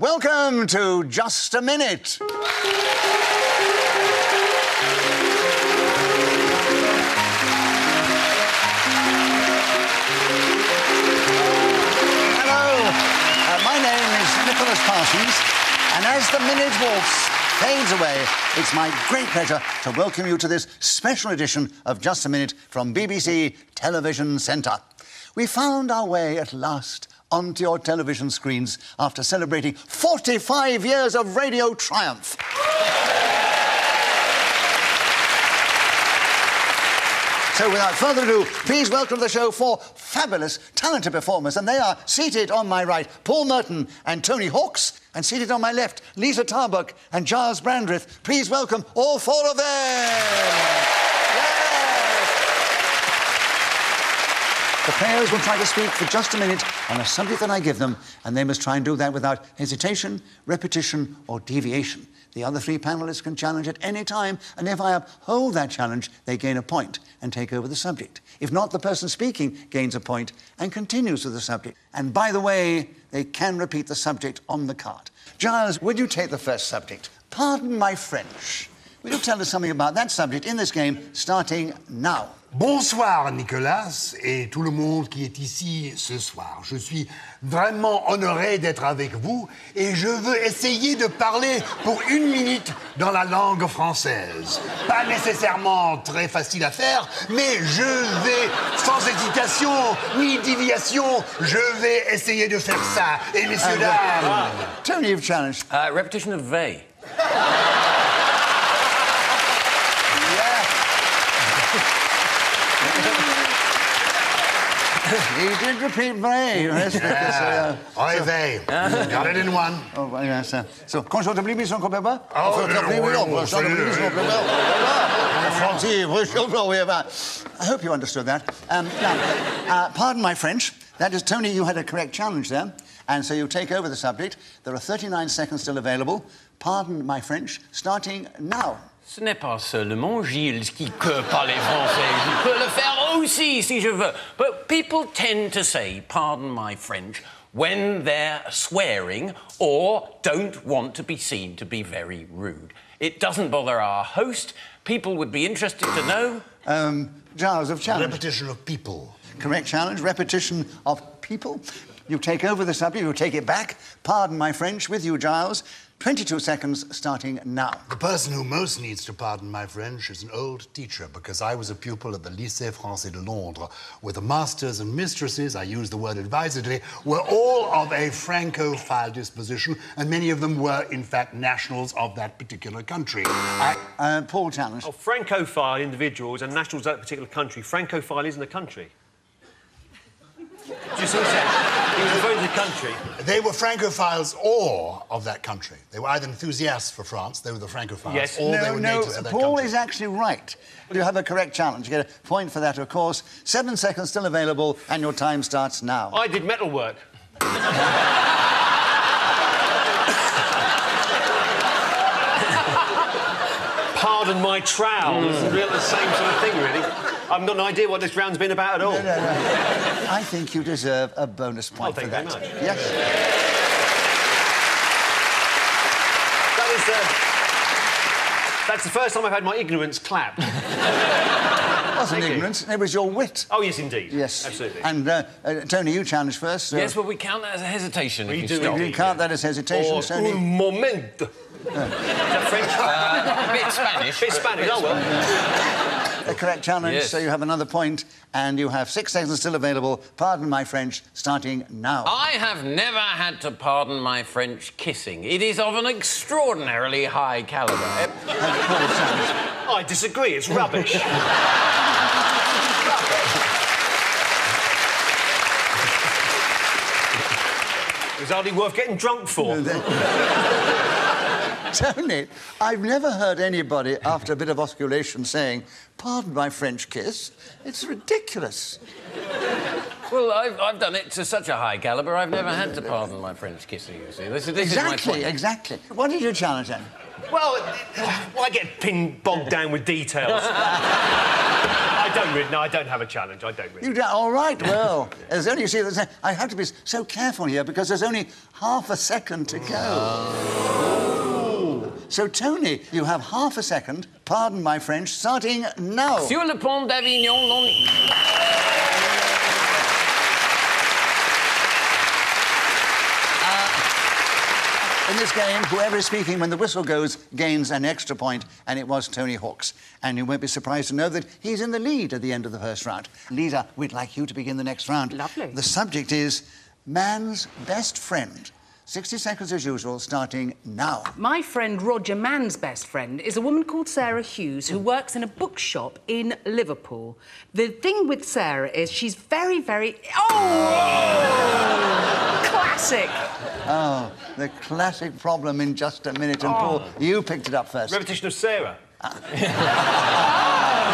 Welcome to Just a Minute. My name is Parsons, and as the minute walks fades away, it's my great pleasure to welcome you to this special edition of Just a Minute from BBC Television Centre. We found our way at last onto your television screens after celebrating 45 years of radio triumph. So, without further ado, please welcome to the show four fabulous, talented performers. And they are seated on my right, Paul Merton and Tony Hawks, and seated on my left, Liza Tarbuck and Gyles Brandreth. Please welcome all four of them. Yes. The players will try to speak for just a minute on a subject that I give them, and they must try and do that without hesitation, repetition, or deviation. The other three panellists can challenge at any time, and if I uphold that challenge, they gain a point and take over the subject. If not, the person speaking gains a point and continues with the subject. And by the way, they can repeat the subject on the card. Gyles, would you take the first subject? Pardon my French. Will you tell us something about that subject in this game, starting now? Bonsoir Nicolas et tout le monde qui est ici ce soir. Je suis vraiment honoré d'être avec vous et je veux essayer de parler pour 1 minute dans la langue française. Pas nécessairement très facile à faire, mais je vais, sans hésitation ni déviation, je vais essayer de faire ça. Et messieurs, dames... Tony, you've challenged. Repetition of they. He did repeat they. Yes, yeah. They. Got it in one. Oh, yes. So, confortably, we don't compare. I hope you understood that. Now, pardon my French. That is, Tony, you had a correct challenge there, and so you take over the subject. There are 39 seconds still available. Pardon my French, starting now. Ce n'est pas seulement Gyles qui peut parler français. Je peux le faire aussi si je veux. But people tend to say, pardon my French, when they're swearing or don't want to be seen to be very rude. It doesn't bother our host. People would be interested to know... Gyles of challenge. Repetition of people. Correct challenge, repetition of people. You take over the subject, you take it back. Pardon my French, with you, Gyles. 22 seconds, starting now. The person who most needs to pardon my French is an old teacher, because I was a pupil at the Lycée Français de Londres, where the masters and mistresses, I use the word advisedly, were all of a Francophile disposition, and many of them were, in fact, nationals of that particular country. Paul challenge. Oh, Francophile individuals and nationals of that particular country. Francophile isn't a country. Do you see what he said? He was referring to the country. They were Francophiles or of that country. They were either enthusiasts for France, they were the Francophiles, yes. or they were natives of that Paul country. is actually right. You have a correct challenge. You get a point for that, of course. 7 seconds still available, and your time starts now. I did metal work. Pardon my trowel. It's the same sort of thing, really. I've got no idea what this round's been about at all. No. I think you deserve a bonus point for that. Thank you very much. Yes. That's the first time I've had my ignorance clapped. It wasn't ignorance, it was your wit. Oh, yes, indeed. Yes. Absolutely. And, Tony, you challenged first. Yes, but we count that as a hesitation if you stop. You count that as hesitation, Or Tony. un moment. Is that French? A bit Spanish. Bit Spanish, oh well. A correct challenge, yes. so you have another point, and you have 6 seconds still available. Pardon my French, starting now. I have never had to pardon my French kissing. It is of an extraordinarily high calibre. I disagree, it's rubbish. It was hardly worth getting drunk for. Tony, I've never heard anybody, after a bit of osculation, saying, pardon my French kiss. It's ridiculous. Well, I've done it to such a high calibre, I've never had to pardon my French kissing, you see. This is my point. Exactly. What did you challenge then? Well, I get bogged down with details. I I don't have a challenge. I don't really. You don't? All right, well, there's only, you see, I have to be so careful here because there's only half a second to go. So, Tony, you have half a second, pardon my French, starting now. Sur le pont d'Avignon, non... In this game, whoever is speaking when the whistle goes gains an extra point, and it was Tony Hawk's. And you won't be surprised to know that he's in the lead at the end of the first round. Liza, we'd like you to begin the next round. Lovely. The subject is man's best friend. 60 seconds as usual, starting now. My friend Roger Mann's best friend is a woman called Sarah Hughes who works in a bookshop in Liverpool. The thing with Sarah is she's very, very... Oh! Classic. Oh, the classic problem in Just a Minute. And Paul, you picked it up first. Repetition of Sarah. You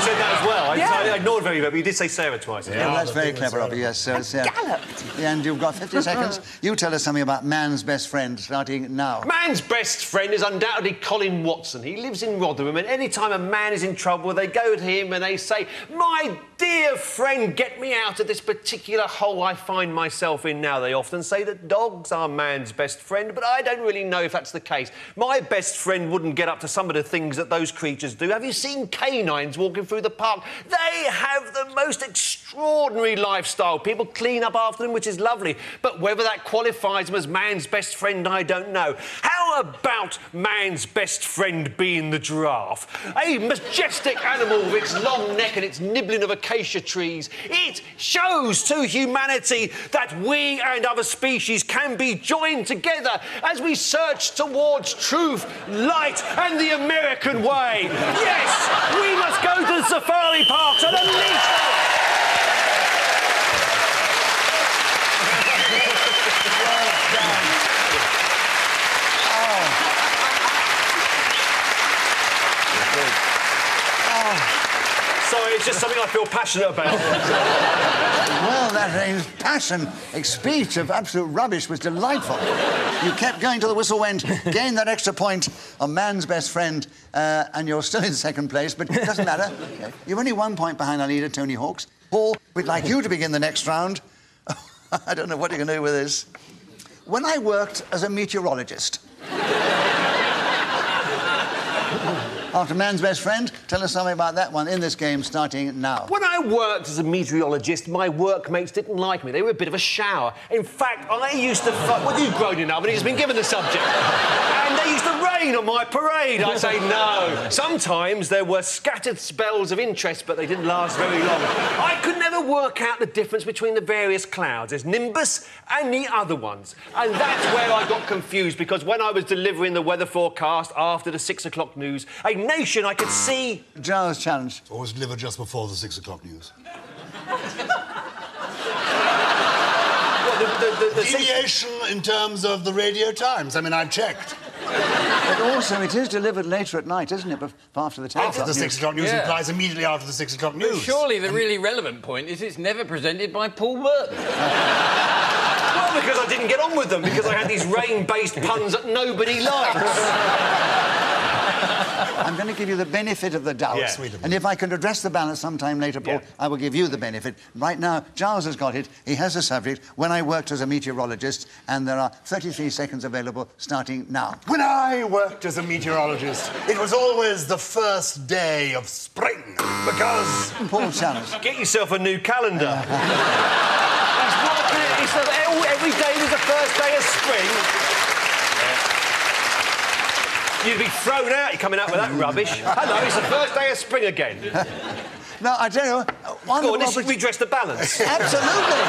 said that as well. I ignored very well, but you did say Sarah twice. Yeah, that's very clever of you, yes. So it's, Galloped. and you've got 50 seconds. You tell us something about man's best friend, starting now. Man's best friend is undoubtedly Colin Watson. He lives in Rotherham, and any time a man is in trouble, they go to him and they say, "My dear friend, get me out of this particular hole I find myself in now." They often say that dogs are man's best friend, but I don't really know if that's the case. My best friend wouldn't get up to some of the things that those creatures do. Have you seen canines walking through the park? They have the most extraordinary lifestyle. People clean up after them, which is lovely. But whether that qualifies them as man's best friend, I don't know. How about man's best friend being the giraffe? A majestic animal with its long neck and its nibbling of acacia trees. It shows to humanity that we and other species can be joined together as we search towards truth, light and the American way. Yes, we must go to the safari parks and unleash them. Sorry, it's just something I feel passionate about. Well, that passion, speech of absolute rubbish was delightful. You kept going till the whistle went, gained that extra point on man's best friend, and you're still in second place, but it doesn't matter. You're only 1 point behind our leader, Tony Hawk's. Paul, we'd like you to begin the next round. I don't know what you're going to do with this. When I worked as a meteorologist... After man's best friend, tell us something about that one in this game, starting now. When I worked as a meteorologist, my workmates didn't like me. They were a bit of a shower. In fact, I used to... Well, you've grown enough and he's been given the subject. And they used to rain on my parade. I say no. Sometimes there were scattered spells of interest, but they didn't last very long. I could never work out the difference between the various clouds. There's nimbus and the other ones. And that's where I got confused, because when I was delivering the weather forecast after the 6 o'clock news, a nation I could see... Gyles challenge. Always delivered just before the 6 o'clock news. Well, the Deviation in terms of the radio times. I mean, I've checked. But also, it is delivered later at night, isn't it? After the 10 o'clock After the 6 o'clock news implies immediately after the 6 o'clock news. Surely the really relevant point is it's never presented by Paul Merton. Well, because I didn't get on with them, because I had these rain-based puns that nobody likes. I'm going to give you the benefit of the doubt. Yeah. Sweet of you. And if I can address the balance sometime later, Paul, I will give you the benefit. Right now, Gyles has got it. He has a subject. When I worked as a meteorologist, and there are 33 seconds available, starting now. When I worked as a meteorologist, it was always the first day of spring, because... Paul challenge. Get yourself a new calendar. Every day was the first day of spring. You'd be thrown out, you're coming out with that rubbish. Hello, it's the first day of spring again. No, I tell you... Go on, let's redress the balance. Absolutely.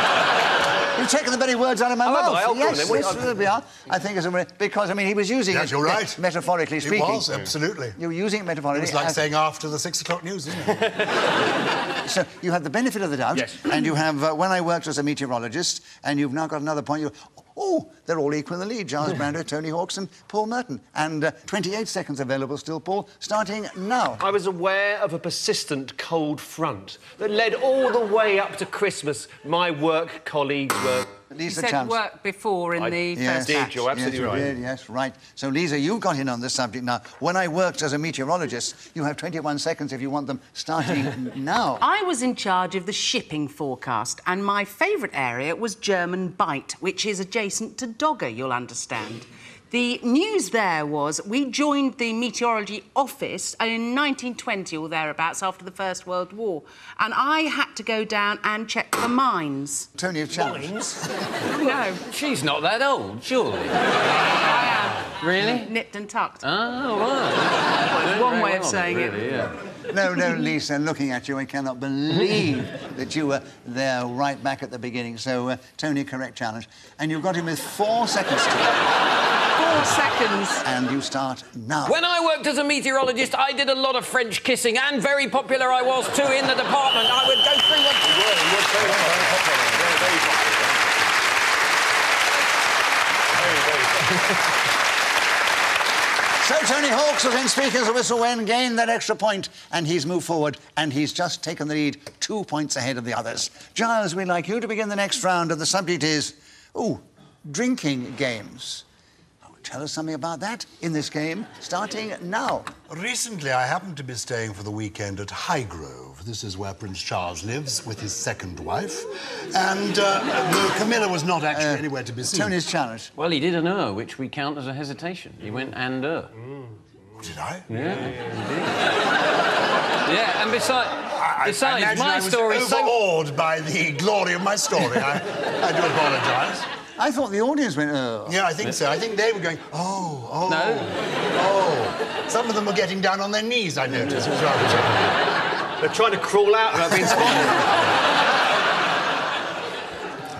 You've taken the very words out of my mouth. Have I? Yes, we are. I think it's because, I mean, he was using it... you're right. Metaphorically speaking. It was, absolutely. You were using it metaphorically. It's like saying after the 6 o'clock news, isn't it? So you have the benefit of the doubt. Yes. And you have, when I worked as a meteorologist, and you've now got another point. Oh, they're all equal in the lead. Gyles, Brandreth, Tony Hawk's and Paul Merton. And 28 seconds available still, Paul, starting now. I was aware of a persistent cold front that led all the way up to Christmas. My work colleagues were Lisa, you said chance. work before in the first did, batch. you're absolutely Yes, right. you did, yes, right. So, Lisa, you got in on this subject now. When I worked as a meteorologist, you have 21 seconds if you want them starting now. I was in charge of the shipping forecast, and my favourite area was German Bight, which is adjacent to Dogger, you'll understand. The news there was we joined the meteorology office in 1920 or thereabouts after the First World War, and I had to go down and check the mines. Tony, a challenge. Mines? No, She's not that old, surely. I am. Really? Nipped and tucked. Oh, right. Well, it's one way of saying it. Really, yeah. No, Lisa, looking at you, I cannot believe that you were there right back at the beginning. So, Tony, correct challenge. And you've got him with 4 seconds to go. 4 seconds. And you start now. When I worked as a meteorologist, I did a lot of French kissing, and very popular I was too in the department. I would go through what... So Tony Hawkes was in Speaker's whistle when gained that extra point, and he's moved forward, and he's just taken the lead 2 points ahead of the others. Gyles, we'd like you to begin the next round, and the subject is, drinking games. Tell us something about that in this game, starting now. Recently, I happened to be staying for the weekend at Highgrove. This is where Prince Charles lives with his second wife. And Camilla was not actually anywhere to be seen. Tony's challenge. Well, he did an which we count as a hesitation. He went and Did I? Yeah, yeah, and besides, my story I was overawed by the glory of my story. I do apologise. I thought the audience went, Yeah, I think so. I think they were going, oh. No. Some of them were getting down on their knees, I noticed. It was rather terrible. They're trying to crawl out without being spotted.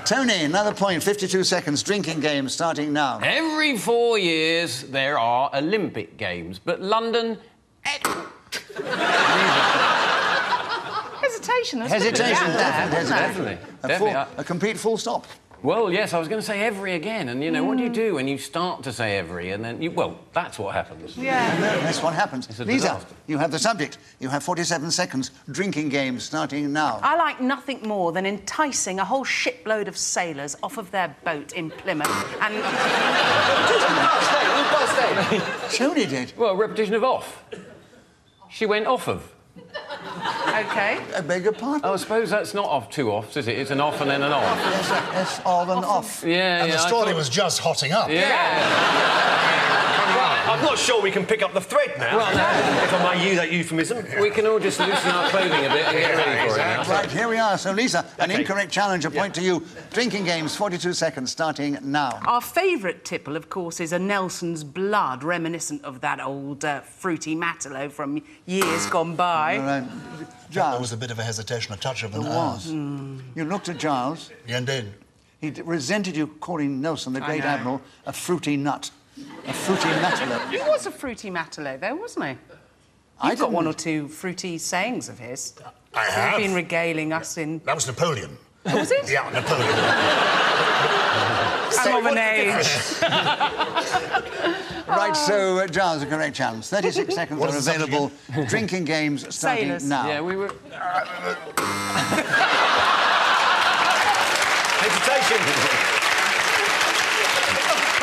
Tony, another point, 52 seconds, drinking games, starting now. Every 4 years there are Olympic Games, but London... Hesitation, that's Hesitation, Definitely. A complete full stop. Well, yes, I was going to say every again, and, you know, what do you do when you start to say every, and then well, that's what happens. Yeah. That's what happens. It's a Liza, disaster. you have the subject. You have 47 seconds, drinking games, starting now. I like nothing more than enticing a whole shipload of sailors off of their boat in Plymouth and... Tony did. Well, a repetition of off. She went off of. OK. I beg your pardon? Oh, I suppose that's not off two offs, is it? It's an off and then an off. Yes, of and off. Yeah, And the story was just hotting up. I'm not sure we can pick up the thread now. Well, no. If I may use that euphemism. We can all just loosen our clothing a bit and get ready for it now. Right, here we are. So, Lisa, an Okay. incorrect challenge, a point to you. Drinking games, 42 seconds, starting now. Our favourite tipple, of course, is a Nelson's Blood, reminiscent of that old fruity Matelot from years gone by. There Gyles. was a bit of a hesitation, a touch of an There was. You looked at Gyles. Yeah, indeed. He resented you calling Nelson, the great know. admiral, a fruity nut. A fruity Matelot. He was a fruity Matelot, though, wasn't he? I You've got didn't- one or two fruity sayings of his. I have. You've been regaling us in... That was Napoleon. Oh, was it? Yeah, Napoleon. I'm of an age. Right, so, Giles, a correct challenge. 36 seconds What are is the subject available. Drinking games starting Sailors. now. Yeah, we were... Hesitation.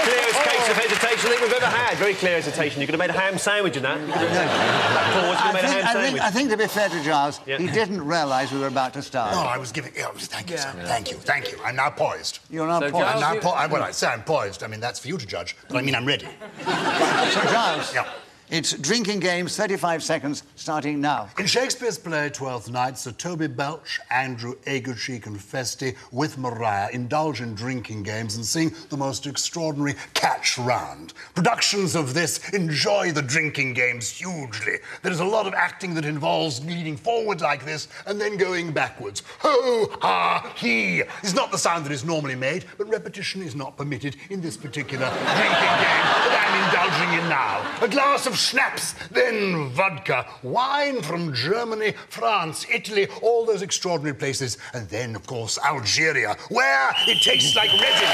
Clearest case of hesitation I think we've ever had. Very clear hesitation. You could have made a ham sandwich in that. That pause, you could have made a ham sandwich. I think, to be fair to Giles, Yeah. he didn't realise we were about to start. No, I was giving... Yeah, thank you, sir. Thank you, thank you. I'm now poised. You're not So, poised. I'm Giles, now well, I say I'm poised. I mean, that's for you to judge. But I mean, I'm ready. So, Giles, Yeah. it's drinking games, 35 seconds, starting now. In Shakespeare's play Twelfth Night, Sir Toby Belch, Andrew Aguecheek and Feste with Maria indulge in drinking games and sing the most extraordinary catch round. Productions of this enjoy the drinking games hugely. There is a lot of acting that involves leaning forward like this and then going backwards. Ho, ha, he is not the sound that is normally made, but repetition is not permitted in this particular drinking game that I'm indulging in now. A glass of schnapps, then vodka, wine from Germany, France, Italy, all those extraordinary places, and then, of course, Algeria, where it tastes like resin.